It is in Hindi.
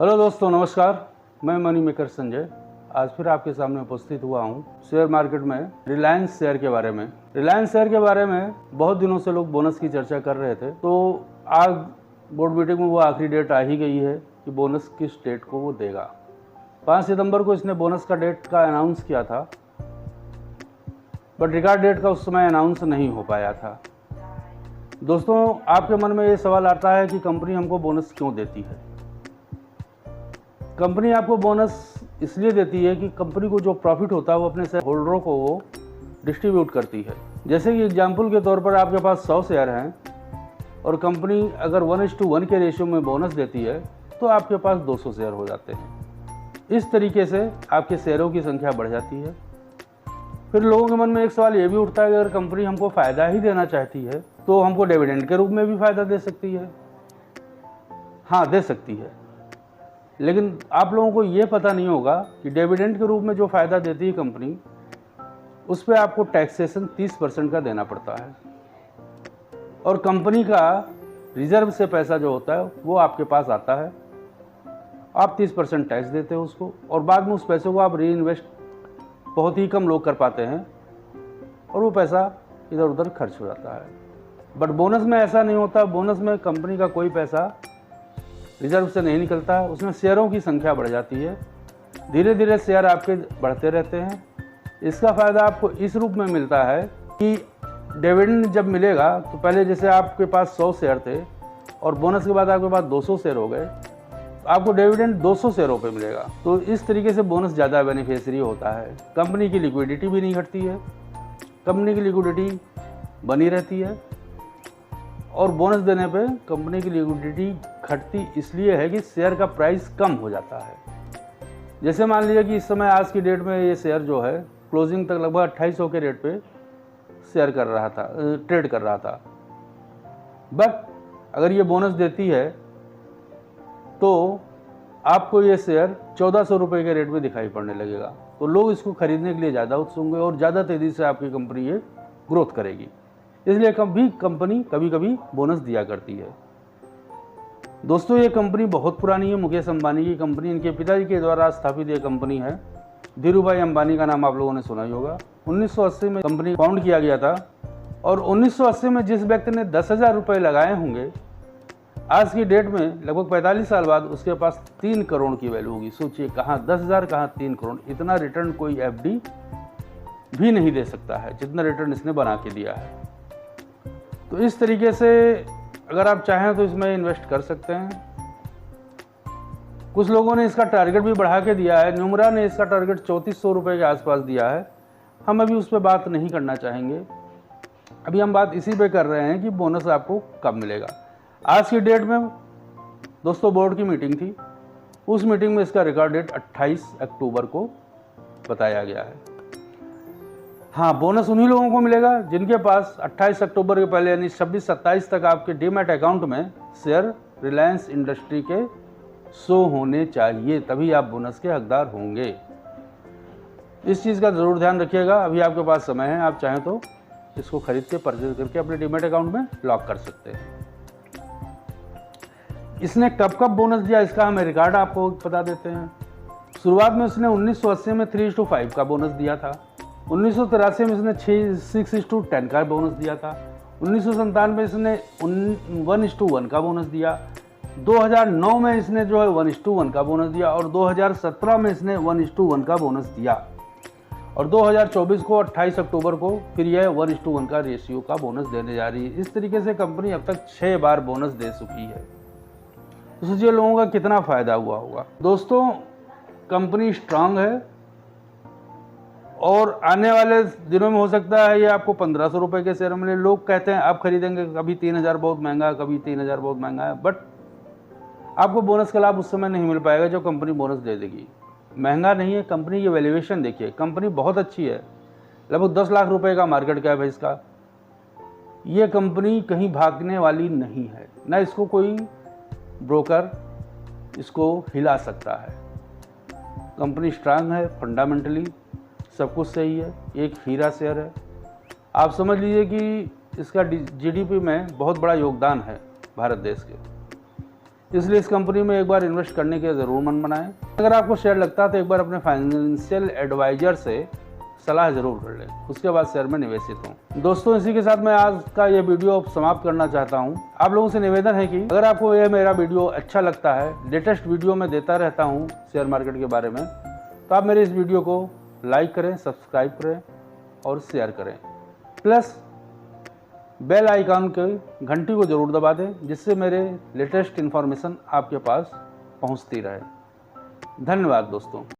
हेलो दोस्तों, नमस्कार। मैं मनी मेकर संजय आज फिर आपके सामने उपस्थित हुआ हूं शेयर मार्केट में रिलायंस शेयर के बारे में। रिलायंस शेयर के बारे में बहुत दिनों से लोग बोनस की चर्चा कर रहे थे, तो आज बोर्ड मीटिंग में वो आखिरी डेट आ ही गई है कि बोनस किस डेट को वो देगा। 5 सितंबर को इसने बोनस का डेट का अनाउंस किया था, बट रिकॉर्ड डेट का उस समय अनाउंस नहीं हो पाया था। दोस्तों, आपके मन में ये सवाल आता है कि कंपनी हमको बोनस क्यों देती है। कंपनी आपको बोनस इसलिए देती है कि कंपनी को जो प्रॉफिट होता है वो अपने शेयर होल्डरों को वो डिस्ट्रीब्यूट करती है। जैसे कि एग्जाम्पल के तौर पर आपके पास 100 शेयर हैं और कंपनी अगर 1:1 के रेशियो में बोनस देती है तो आपके पास 200 शेयर हो जाते हैं। इस तरीके से आपके शेयरों की संख्या बढ़ जाती है। फिर लोगों के मन में एक सवाल ये भी उठता है कि अगर कंपनी हमको फ़ायदा ही देना चाहती है तो हमको डिविडेंड के रूप में भी फ़ायदा दे सकती है। हाँ, दे सकती है, लेकिन आप लोगों को ये पता नहीं होगा कि डिविडेंड के रूप में जो फ़ायदा देती है कंपनी, उस पर आपको टैक्सेशन 30% का देना पड़ता है और कंपनी का रिजर्व से पैसा जो होता है वो आपके पास आता है। आप 30% टैक्स देते हो उसको और बाद में उस पैसे को आप री इन्वेस्ट बहुत ही कम लोग कर पाते हैं और वो पैसा इधर उधर खर्च हो जाता है। बट बोनस में ऐसा नहीं होता। बोनस में कंपनी का कोई पैसा रिजर्व से नहीं निकलता है, उसमें शेयरों की संख्या बढ़ जाती है। धीरे धीरे शेयर आपके बढ़ते रहते हैं। इसका फ़ायदा आपको इस रूप में मिलता है कि डिविडेंड जब मिलेगा तो पहले जैसे आपके पास 100 शेयर थे और बोनस के बाद आपके पास 200 शेयर हो गए, आपको डिविडेंड 200 शेयरों पे मिलेगा। तो इस तरीके से बोनस ज़्यादा बेनिफिशियरी होता है। कंपनी की लिक्विडिटी भी नहीं घटती है, कंपनी की लिक्विडिटी बनी रहती है और बोनस देने पे कंपनी की लिक्विडिटी घटती इसलिए है कि शेयर का प्राइस कम हो जाता है। जैसे मान लीजिए कि इस समय आज की डेट में ये शेयर जो है क्लोजिंग तक लगभग 2800 के रेट पे शेयर कर रहा था, ट्रेड कर रहा था। बट अगर ये बोनस देती है तो आपको ये शेयर 1400 रुपये के रेट में दिखाई पड़ने लगेगा। तो लोग इसको खरीदने के लिए ज़्यादा उत्सुक होंगे और ज़्यादा तेज़ी से आपकी कंपनी ये ग्रोथ करेगी। इसलिए कंपनी कभी कभी बोनस दिया करती है। दोस्तों, ये कंपनी बहुत पुरानी है। मुकेश अंबानी की कंपनी, इनके पिताजी के द्वारा स्थापित ये कंपनी है। धीरूभाई अंबानी का नाम आप लोगों ने सुना ही होगा। 1980 में कंपनी फाउंड किया गया था और 1980 में जिस व्यक्ति ने 10,000 रुपये लगाए होंगे, आज की डेट में लगभग 45 साल बाद उसके पास 3 करोड़ की वैल्यू होगी। सोचिए, कहाँ 10,000, कहाँ 3 करोड़। इतना रिटर्न कोई एफडी भी नहीं दे सकता है जितना रिटर्न इसने बना के दिया है। तो इस तरीके से अगर आप चाहें तो इसमें इन्वेस्ट कर सकते हैं। कुछ लोगों ने इसका टारगेट भी बढ़ा के दिया है। न्यूमरा ने इसका टारगेट 3400 रुपये के आसपास दिया है। हम अभी उस पर बात नहीं करना चाहेंगे। अभी हम बात इसी पे कर रहे हैं कि बोनस आपको कब मिलेगा। आज की डेट में दोस्तों बोर्ड की मीटिंग थी। उस मीटिंग में इसका रिकॉर्ड डेट 28 अक्टूबर को बताया गया है। हाँ, बोनस उन्हीं लोगों को मिलेगा जिनके पास 28 अक्टूबर के पहले यानी 26-27 तक आपके डीमैट अकाउंट में शेयर रिलायंस इंडस्ट्री के शो होने चाहिए, तभी आप बोनस के हकदार होंगे। इस चीज़ का ज़रूर ध्यान रखिएगा। अभी आपके पास समय है, आप चाहें तो इसको खरीद के परचेज करके अपने डीमैट अकाउंट में लॉक कर सकते हैं। इसने कब कब बोनस दिया इसका हमें रिकॉर्ड आपको बता देते हैं। शुरुआत में इसने 1980 में 3:5 का बोनस दिया था। 1983 में इसने 6:10 का बोनस दिया था। 1997 में इसने 1:1 का बोनस दिया। 2009 में इसने जो है 1:1 का बोनस दिया और 2017 में इसने 1:1 का बोनस दिया और 2024 को 28 अक्टूबर को फिर यह 1:1 का रेशियो का बोनस देने जा रही है। इस तरीके से कंपनी अब तक 6 बार बोनस दे चुकी है। तो सोचिए लोगों का कितना फ़ायदा हुआ होगा। दोस्तों, कंपनी स्ट्रांग है और आने वाले दिनों में हो सकता है ये आपको 1500 रुपये के शेयर मिले। लोग कहते हैं आप खरीदेंगे, कभी 3000 बहुत महंगा है, कभी 3000 बहुत महंगा है, बट आपको बोनस का लाभ उस समय नहीं मिल पाएगा जो कंपनी बोनस दे देगी। महंगा नहीं है, कंपनी की वैल्यूएशन देखिए, कंपनी बहुत अच्छी है। लगभग 10 लाख रुपए का मार्केट कैप है इसका। ये कंपनी कहीं भागने वाली नहीं है, ना इसको कोई ब्रोकर इसको हिला सकता है। कंपनी स्ट्रांग है, फंडामेंटली सब कुछ सही है, एक हीरा शेयर है। आप समझ लीजिए कि इसका जीडीपी में बहुत बड़ा योगदान है भारत देश के। इसलिए इस कंपनी में एक बार इन्वेस्ट करने के ज़रूर मन बनाएं। अगर आपको शेयर लगता है तो एक बार अपने फाइनेंशियल एडवाइजर से सलाह ज़रूर कर लें, उसके बाद शेयर में निवेशित हों। दोस्तों, इसी के साथ मैं आज का ये वीडियो समाप्त करना चाहता हूँ। आप लोगों से निवेदन है कि अगर आपको यह मेरा वीडियो अच्छा लगता है, लेटेस्ट वीडियो मैं देता रहता हूँ शेयर मार्केट के बारे में, तो आप मेरे इस वीडियो को लाइक करें, सब्सक्राइब करें और शेयर करें, प्लस बेल आइकन के घंटी को ज़रूर दबा दें, जिससे मेरे लेटेस्ट इन्फॉर्मेशन आपके पास पहुंचती रहे। धन्यवाद दोस्तों।